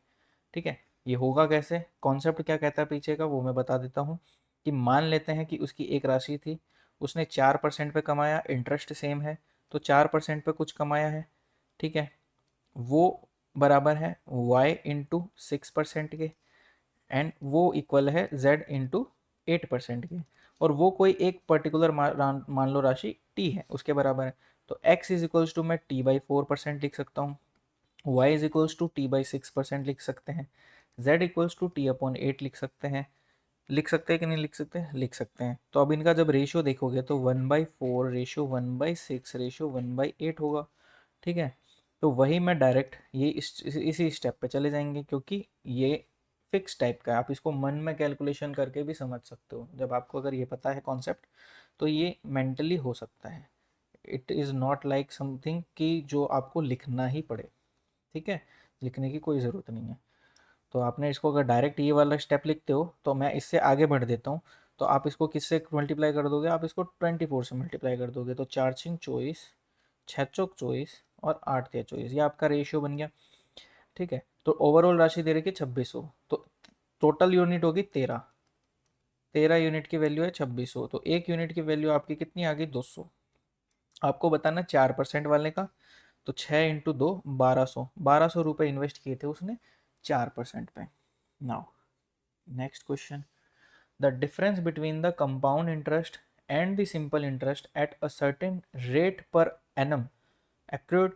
ठीक है, ये होगा कैसे, कॉन्सेप्ट क्या कहता है पीछे का वो मैं बता देता हूँ। कि मान लेते हैं कि उसकी एक राशि थी, उसने 4% पे कमाया, इंटरेस्ट सेम है, तो 4% पे कुछ कमाया है। ठीक है, वो बराबर है y इंटू 6% के, एंड वो इक्वल है z इंटू 8% के, और वो कोई एक पर्टिकुलर मान लो राशि t है उसके बराबर है। तो x इज इक्वल्स टू मैं t/4% लिख सकता हूँ, y is equals to t/6% लिख सकते हैं, z इक्वल्स टू t/8 लिख सकते हैं। लिख सकते हैं कि नहीं लिख सकते, लिख सकते हैं। तो अब इनका जब रेशियो देखोगे तो 1/4 रेशियो 1/6 रेशियो 1/8 होगा। ठीक है, तो वही मैं डायरेक्ट ये इसी स्टेप पे चले जाएंगे, क्योंकि ये फिक्स टाइप का है, आप इसको मन में कैलकुलेशन करके भी समझ सकते हो। जब आपको अगर ये पता है कॉन्सेप्ट तो ये मेंटली हो सकता है। It is not like something कि जो आपको लिखना ही पड़े। ठीक है, लिखने की कोई ज़रूरत नहीं है। तो आपने इसको अगर डायरेक्ट ये वाला स्टेप लिखते हो तो मैं इससे आगे बढ़ देता हूँ। तो आप इसको किससे मल्टीप्लाई कर दोगे, आप इसको 24 से मल्टीप्लाई कर दोगे, तो 4×6 = 24, 6×4 = 24 और 8×3 = 24, ये आपका रेशियो बन गया। ठीक है, तो ओवरऑल राशि दे रखी है 2600, तो टोटल यूनिट होगी 13, 13 यूनिट की वैल्यू है 2600, तो एक यूनिट की वैल्यू आपकी कितनी आ गई 200। आपको बताना 4% वाले का, तो 6 × 2 1200, 1200 रुपये इन्वेस्ट किए थे उसने 4% पे। Now next question, the difference between the compound interest and the simple interest at a certain rate per annum accrued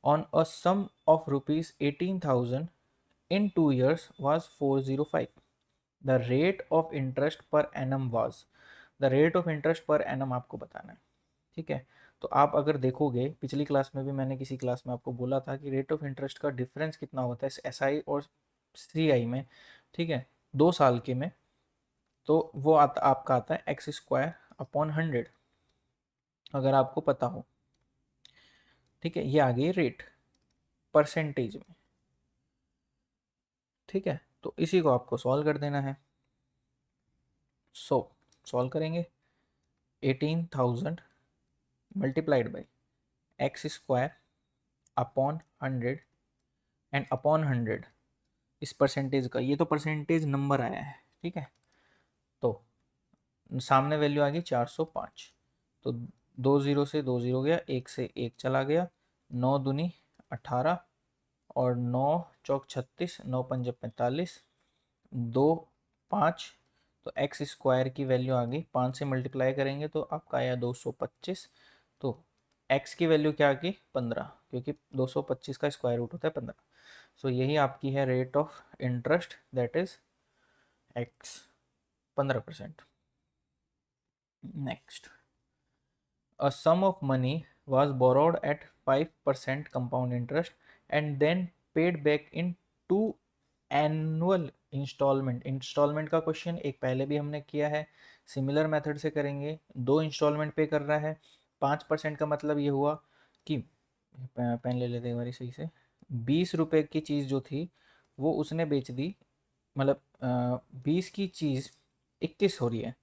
on a sum of rupees 18,000 in 2 years was 405। the rate of interest per annum was, the rate of interest per annum आपको बताना है। ठीक है, तो आप अगर देखोगे पिछली क्लास में भी मैंने किसी क्लास में आपको बोला था कि रेट ऑफ इंटरेस्ट का डिफरेंस कितना होता है SI और CI में। ठीक है, 2 साल के में, तो वो आपका आता है x² / 100, अगर आपको पता हो। ठीक है, ये आ गई रेट परसेंटेज में। ठीक है, तो इसी को आपको सॉल्व कर देना है। सॉल्व करेंगे, 18,000 multiplied by x² upon 100 and upon 100 इस परसेंटेज का, ये तो परसेंटेज नंबर आया है। ठीक है, तो सामने वैल्यू आ गई 405, तो 2 0 से 2 0 गया, 1 से 1 चला गया, 9 दूनी 18 और 9 चौक 36, 9 पंजे 45, 2 5, तो एक्स स्क्वायर की वैल्यू आ गई, 5 से मल्टीप्लाई करेंगे तो आपका आया 225। तो एक्स की वैल्यू क्या आ गई 15, क्योंकि 225 का स्क्वायर रूट होता है 15। सो यही आपकी है rate of interest, that is x, 15%। Next, a sum of money was borrowed at 5% compound interest and then paid back in 2 annual installment। Instalment का क्वेश्चन एक पहले भी हमने किया है, सिमिलर मेथड से करेंगे। 2 इंस्टॉलमेंट पे कर रहा है, 5% का मतलब ये हुआ कि पेन ले लेते एक बारी सही से, 20 रुपए की चीज़ जो थी वो उसने बेच दी, मतलब 20 की चीज़ 21 हो रही है,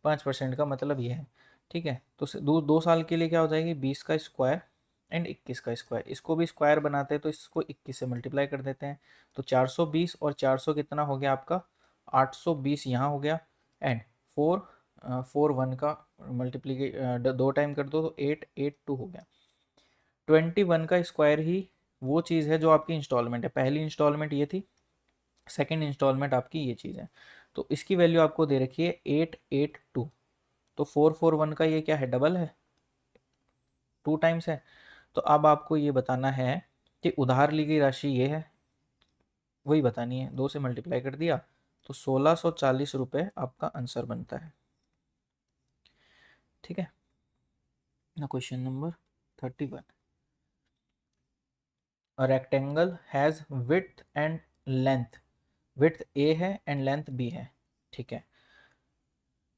5% का मतलब ये है। ठीक है, तो 2 साल के लिए क्या हो जाएगी, 20 का स्क्वायर एंड 21 का स्क्वायर, इसको भी स्क्वायर बनाते हैं तो इसको 21 से मल्टीप्लाई कर देते हैं। तो 420 और 400 कितना हो गया आपका, 820 यहाँ हो गया, एंड 4 का मल्टीप्लीके 2 टाइम कर दो तो 882 हो गया। 21 का स्क्वायर ही वो चीज़ है जो आपकी इंस्टॉलमेंट है, पहली इंस्टॉलमेंट ये थी, सेकेंड इंस्टॉलमेंट आपकी ये चीज़ है। तो इसकी वैल्यू आपको दे रखी है 882, तो 441 का ये क्या है, डबल है, 2 टाइम्स है। तो अब आपको ये बताना है कि उधार ली गई राशि ये है, वही बतानी है, 2 से मल्टीप्लाई कर दिया तो 1640 रुपये आपका आंसर बनता है। ठीक है ना, question number 31। A rectangle has width and length, width A है एंड लेंथ बी है। ठीक है,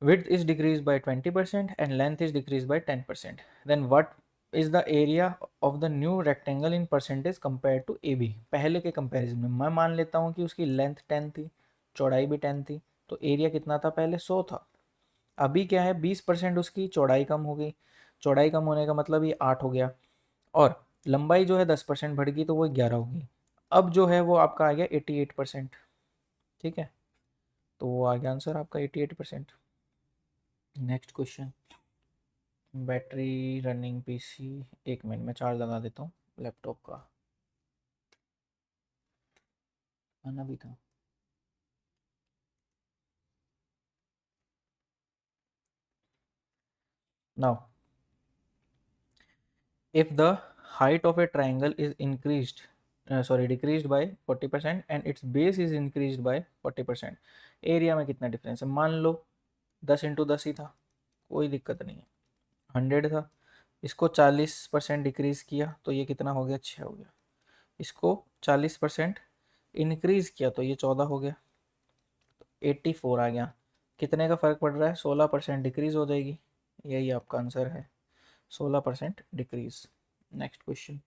width is decreased by 20% and length is decreased by 10%, then what is the area of the new rectangle in percentage compared to AB। पहले के कंपैरिजन में मैं मान लेता हूँ कि उसकी लेंथ 10 थी, चौड़ाई भी 10 थी, तो एरिया कितना था, पहले 100 था। अभी क्या है, 20% उसकी चौड़ाई कम हो गई, चौड़ाई कम होने का मतलब ये 8 हो गया, और लंबाई जो है 10% बढ़ गई तो वो 11 होगी। अब जो है वो आपका आ गया 88%। ठीक है, तो वो आ गया आंसर आपका 88%। Next question, battery running PC, 1 minute में चार्ज लगा देता हूँ लैपटॉप का, आना भी था। Now if the height of a triangle is increased sorry decreased by 40% and its base is increased by 40%, area में कितना डिफरेंस है, मान लो 10 × 10 ही था, कोई दिक्कत नहीं है, 100 था, इसको 40% डिक्रीज किया तो ये कितना हो गया, 6 हो गया, इसको 40% इंक्रीज किया तो ये 14 हो गया, 84 आ गया। कितने का फ़र्क पड़ रहा है, 16% डिक्रीज हो जाएगी, यही आपका आंसर है, 16% decrease. Next question,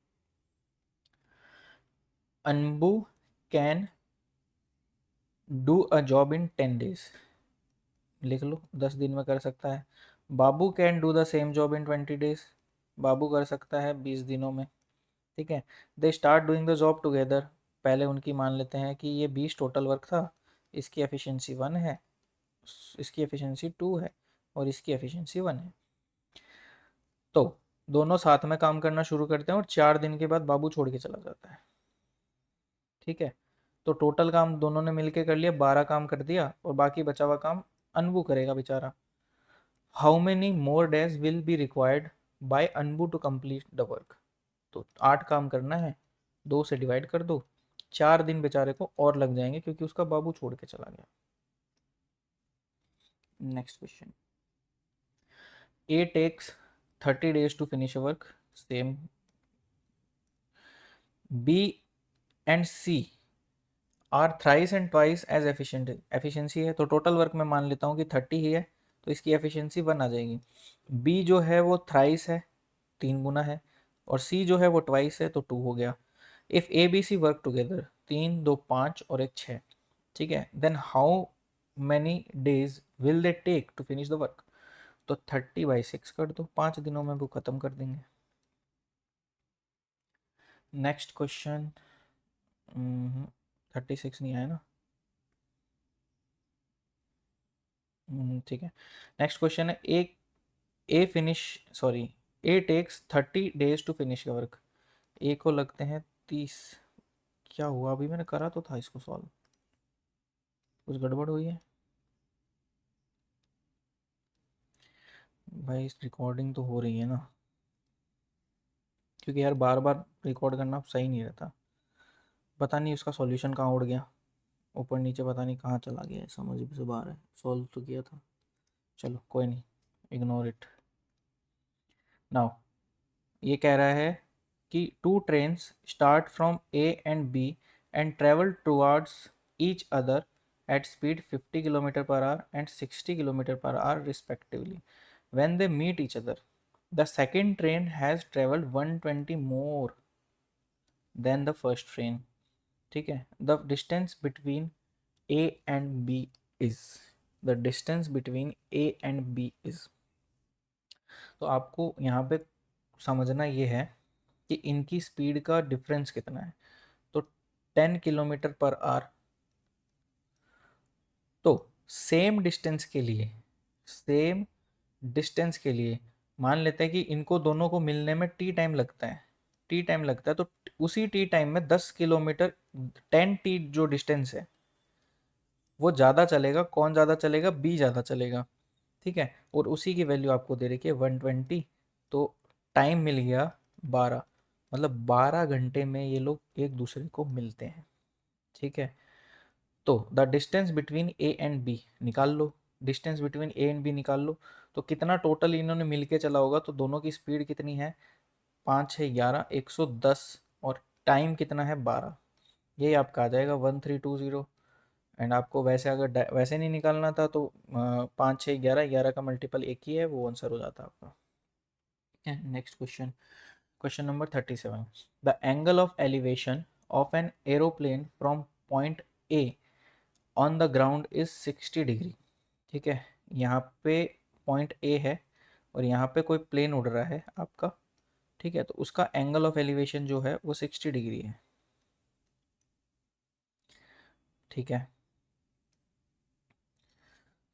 Anbu can do a job in 10 days, लिख लो 10 दिन में कर सकता है। Babu can do the same job in 20 days, Babu कर सकता है 20 दिनों में। ठीक है, they start doing the job together, पहले उनकी मान लेते हैं कि ये 20 टोटल वर्क था, इसकी एफिशिएंसी 1 है, इसकी एफिशिएंसी 2 है और इसकी एफिशिएंसी 1 है। तो दोनों साथ में काम करना शुरू करते हैं और 4 दिन के बाद बाबू छोड़ के चला जाता है। ठीक है, तो टोटल काम दोनों ने मिलके कर लिया, 12 काम कर दिया और बाकी बचा हुआ काम अनबू करेगा बेचारा। How many more days will be required by Anbu to complete the work, तो 8 काम करना है, 2 से डिवाइड कर दो, 4 दिन बेचारे को और लग जाएंगे क्योंकि उसका बाबू छोड़ के चला गया। Next question, A takes 30 days to finish a work, same. B and C are thrice and twice as efficient, efficiency है तो टोटल वर्क में मान लेता हूँ कि 30 ही है, तो इसकी एफिशिएंसी 1 आ जाएगी। बी जो है वो थ्राइस है, 3 गुना है, और सी जो है वो ट्वाइस है तो 2 हो गया। If A B C work together, 3 2 5 और 1 6, ठीक है, then how many days will they take to finish the work, तो 30/6 कर दो, 5 दिनों में वो ख़त्म कर देंगे। नेक्स्ट क्वेश्चन, 36 नहीं आया ना, ठीक है। नेक्स्ट क्वेश्चन है, A finish sorry A takes 30 days to finish your work, A को लगते हैं 30, क्या हुआ? अभी मैंने करा तो था इसको सॉल्व, कुछ गड़बड़ हुई है भाई? इस रिकॉर्डिंग तो हो रही है ना, क्योंकि यार बार बार रिकॉर्ड करना सही नहीं रहता। पता नहीं उसका सॉल्यूशन कहाँ उड़ गया, ऊपर नीचे पता नहीं कहाँ चला गया है, समझ से बाहर है। सॉल्व तो किया था, चलो कोई नहीं, इग्नोर इट। नाउ ये कह रहा है कि two trains start from A and B and travel towards each other at speed 50 km per hour and 60 km per hour respectively. When they meet each other, the second train has traveled 120 more than the first train. ठीक है, the distance between A and B is, the distance between A and B is, तो आपको यहाँ पे समझना ये है कि इनकी स्पीड का डिफरेंस कितना है। तो 10 km/h, तो सेम डिस्टेंस के लिए मान लेते हैं कि इनको दोनों को मिलने में टी टाइम लगता है, टी टाइम लगता है, तो उसी टी टाइम में 10 किलोमीटर, 10 टी जो डिस्टेंस है वो ज़्यादा चलेगा। कौन ज़्यादा चलेगा? बी ज़्यादा चलेगा, ठीक है। और उसी की वैल्यू आपको दे रखी है 120, तो टाइम मिल गया 12, मतलब 12 घंटे में ये लोग एक दूसरे को मिलते हैं, ठीक है। तो the distance between A and B निकाल लो, distance between A and B निकाल लो, तो कितना टोटल इन्होंने मिलके चला होगा, तो दोनों की स्पीड कितनी है? 5 6 11 110, और टाइम कितना है? 12। यही आपका आ जाएगा 1320। एंड आपको वैसे अगर वैसे नहीं निकालना था तो 5 6 11 का मल्टीपल एक ही है, वो आंसर हो जाता आपका। Next question, question number 37। The angle of elevation of an aeroplane from point A on the ground is 60 degree, ठीक है। यहाँ पे पॉइंट ए है और यहाँ पे कोई प्लेन उड़ रहा है आपका, ठीक है। तो उसका एंगल ऑफ एलिवेशन जो है वो 60 डिग्री है, ठीक है,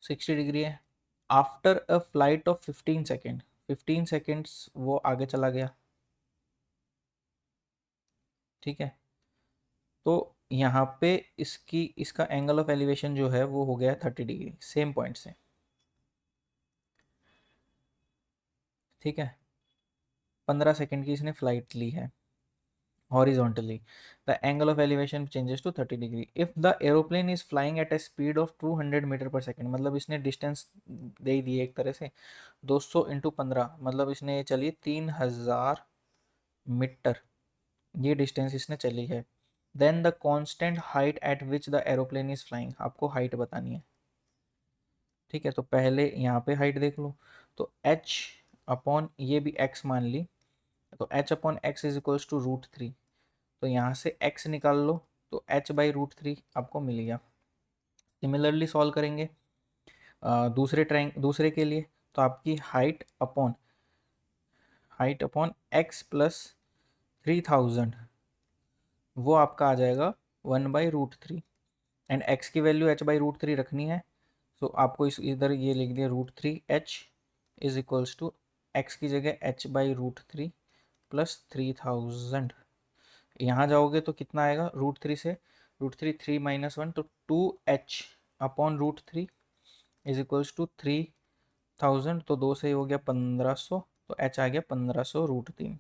60 डिग्री है। After a flight of 15 second, 15 seconds वो आगे चला गया, ठीक है। तो यहाँ पे इसका एंगल ऑफ एलिवेशन जो है वो हो गया 30 डिग्री सेम पॉइंट से, ठीक है। 15 सेकेंड की इसने फ्लाइट ली है horizontally, the angle of elevation changes to 30 degree if the aeroplane is flying at a speed of 200 metre पर सेकेंड। मतलब इसने डिस्टेंस दे ही दी है एक तरह से, 200 इंटू 15, मतलब इसने चली 3000 मीटर, ये डिस्टेंस इसने चली है। Then the constant height at which the aeroplane is flying, आपको हाइट बतानी है, ठीक है। तो पहले यहाँ पे हाइट देख लो, तो h अपॉन ये भी x मान ली, तो h upon X is equals to √3, तो यहाँ से x निकाल लो, तो h/√3 आपको मिल गया। सिमिलरली सॉल्व करेंगे दूसरे के लिए, तो आपकी हाइट अपॉन x प्लस 3000, वो आपका आ जाएगा 1/√3, एंड x की वैल्यू h/√3 रखनी है, तो आपको इधर ये लिख दिया √3h is equals to x की जगह h/√3 प्लस 3000। यहाँ जाओगे तो कितना आएगा? √3 से √3 3 - 1, तो 2h upon √3 is equals to 3000, तो 2 से हो गया 1500, तो h आ गया 1500√3,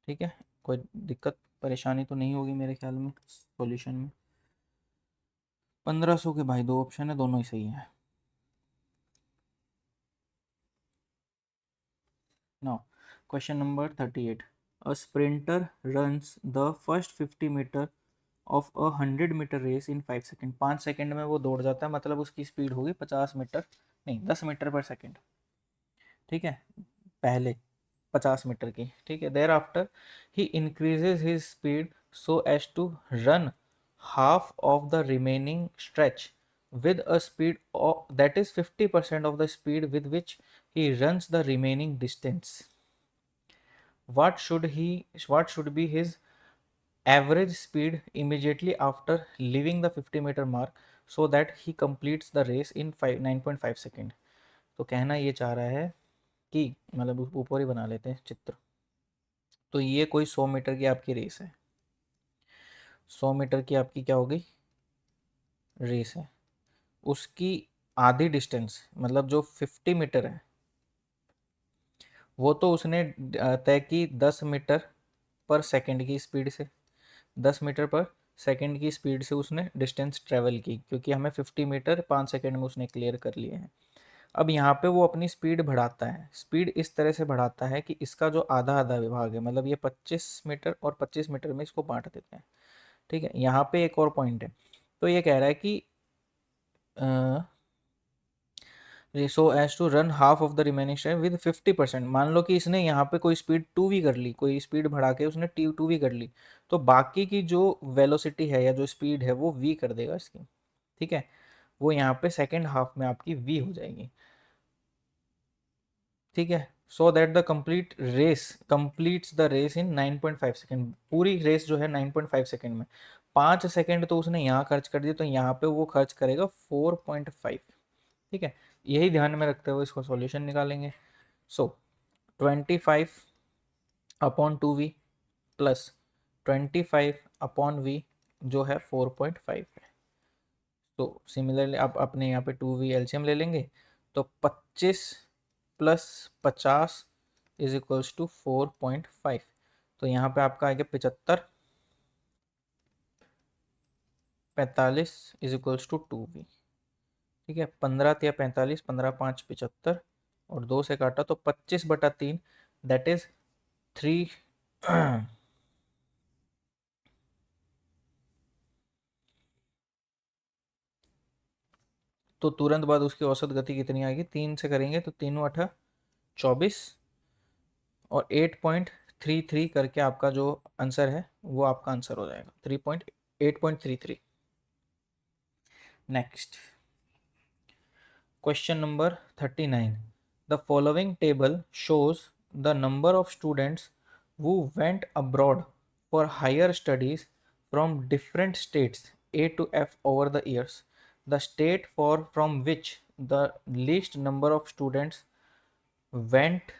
ठीक है। कोई दिक्कत परेशानी तो नहीं होगी मेरे ख्याल में सॉल्यूशन में। 1500 के भाई दो ऑप्शन है, दोनों ही सही है। Now question number 38। A sprinter runs the first 50 metre of a 100 metre race in 5 second, 5 second में वो दौड़ जाता है, मतलब उसकी स्पीड होगी 50 मीटर, नहीं 10 मीटर पर सेकेंड, ठीक है। पहले 50 मीटर की, ठीक है। Thereafter he increases his speed so as to run half of the remaining stretch with a speed that is 50% of the speed with which he runs the remaining distance. What should be his average speed immediately after leaving the 50 meter mark so that he completes the race in 9.5 second. तो कहना ये चाह रहा है कि, मतलब ऊपर ही बना लेते हैं चित्र, तो ये कोई 100 मीटर की आपकी रेस है, 100 मीटर की आपकी क्या होगी, रेस है, उसकी आधी डिस्टेंस मतलब जो 50 मीटर है वो तो उसने तय की 10 मीटर पर सेकंड की स्पीड से, 10 मीटर पर सेकंड की स्पीड से उसने डिस्टेंस ट्रेवल की, क्योंकि हमें 50 मीटर 5 सेकंड में उसने क्लियर कर लिए हैं। अब यहाँ पे वो अपनी स्पीड बढ़ाता है, स्पीड इस तरह से बढ़ाता है कि इसका जो आधा आधा विभाग है, मतलब ये 25 मीटर और 25 मीटर में इसको बांट देते हैं। ठीक है, यहाँ पे एक और पॉइंट है, तो ये कह रहा है कि so as to run half of the remaining strength with 50%। मान लो कि इसने यहाँ पे कोई स्पीड 2v कर ली, कोई स्पीड बढ़ा के उसने 2v कर ली, तो बाकी की जो वेलोसिटी है या जो स्पीड है वो v कर देगा इसकी। ठीक है, वो यहाँ पे सेकेंड हाफ में आपकी v हो जाएगी। ठीक है, so that the complete race completes the race in 9.5 second. पूरी रेस जो है 9.5 सेकेंड में, 5 सेकेंड तो उसने यहाँ खर्च कर दिया, तो यहाँ पे वो खर्च करेगा 4.5। ठीक है, यही ध्यान में रखते हुए इसको सॉल्यूशन निकालेंगे। सो 25 upon 2v plus 25 upon v जो है 4.5 है। तो सिमिलरली आप अपने यहाँ पे 2v एलसीएम ले लेंगे, तो 25 प्लस 50 इज इक्वल्स टू 4.5। तो यहाँ पे आपका आएगा 75, 45 इज इक्वल्स टू 2v। ठीक है, 15 या 45, 15 5 75 और 2 से काटा तो 25/3, दैट इज 3। तो तुरंत बाद उसकी औसत गति कितनी आएगी, 3 से करेंगे तो 3 8 24 और 8.33 करके आपका जो आंसर है वो आपका आंसर हो जाएगा 8.33। Next question number 39। The following table shows the number of students who went abroad for higher studies from different states A to F over the years. The state from which the least number of students went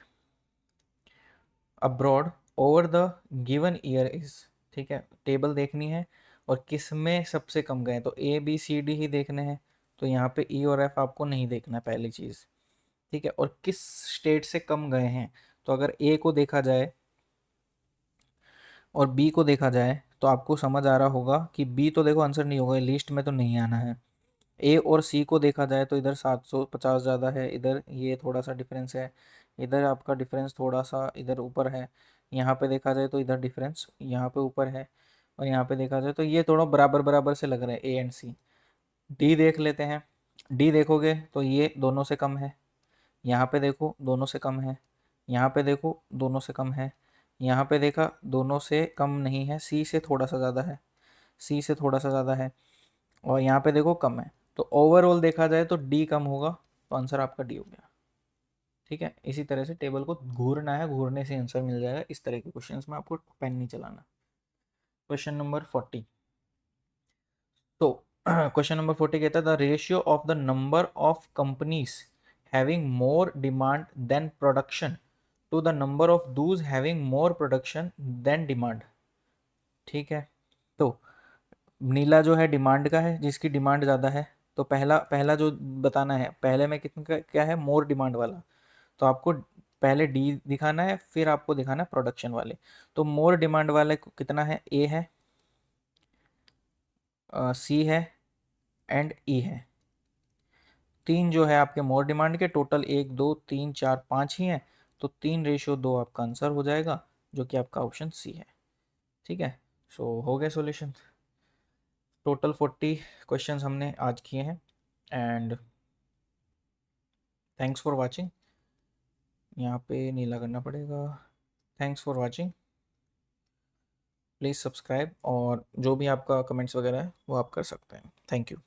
abroad over the given year is। ठीक है, टेबल देखनी है और किस में सबसे कम गए, तो ए बी सी डी ही देखने हैं, तो यहाँ पे ई और एफ आपको नहीं देखना पहली चीज़। ठीक है, और किस स्टेट से कम गए हैं, तो अगर ए को देखा जाए और बी को देखा जाए तो आपको समझ आ रहा होगा कि बी तो देखो आंसर नहीं होगा, लिस्ट में तो नहीं आना है। ए और सी को देखा जाए तो इधर 750 ज़्यादा है, इधर ये थोड़ा सा डिफरेंस है, इधर आपका डिफरेंस थोड़ा सा इधर ऊपर है, यहाँ पे देखा जाए तो इधर डिफरेंस यहाँ पे ऊपर है, और यहाँ पे देखा जाए तो ये थोड़ा बराबर बराबर से लग रहा है ए एंड सी। डी देख लेते हैं, डी देखोगे तो ये दोनों से कम है, यहाँ पे देखो दोनों से कम है, यहाँ पे देखो दोनों से कम है, यहाँ पे देखा दोनों से कम नहीं है, सी से थोड़ा सा ज़्यादा है, सी से थोड़ा सा ज़्यादा है, और यहाँ पे देखो कम है। तो ओवरऑल देखा जाए तो डी कम होगा, तो आंसर आपका डी हो गया। ठीक है, इसी तरह से टेबल को घूरना है, घूरने से आंसर मिल जाएगा। इस तरह के क्वेश्चंस में आपको पेन नहीं चलाना। Question number 40। तो क्वेश्चन नंबर 40 कहता है the ratio of the number of companies having more demand than production to the number of those having more production than demand. ठीक है, तो नीला जो है डिमांड का है, जिसकी डिमांड ज़्यादा है, तो पहला पहला जो बताना है, पहले में कितना क्या है, मोर डिमांड वाला, तो आपको पहले डी दिखाना है, फिर आपको दिखाना है प्रोडक्शन वाले। तो मोर डिमांड वाले कितना है, ए है, सी है एंड ई है। तीन जो है आपके मोर डिमांड के, टोटल 1 2 3 4 5 ही हैं, तो 3:2 आपका आंसर हो जाएगा, जो कि आपका ऑप्शन सी है। ठीक है, सो हो गए सॉल्यूशन। टोटल 40 क्वेश्चंस हमने आज किए हैं, एंड थैंक्स फॉर वाचिंग। यहाँ पे नीला करना पड़ेगा। Thanks for watching, please subscribe, और जो भी आपका कमेंट्स वगैरह है वो आप कर सकते हैं। Thank you.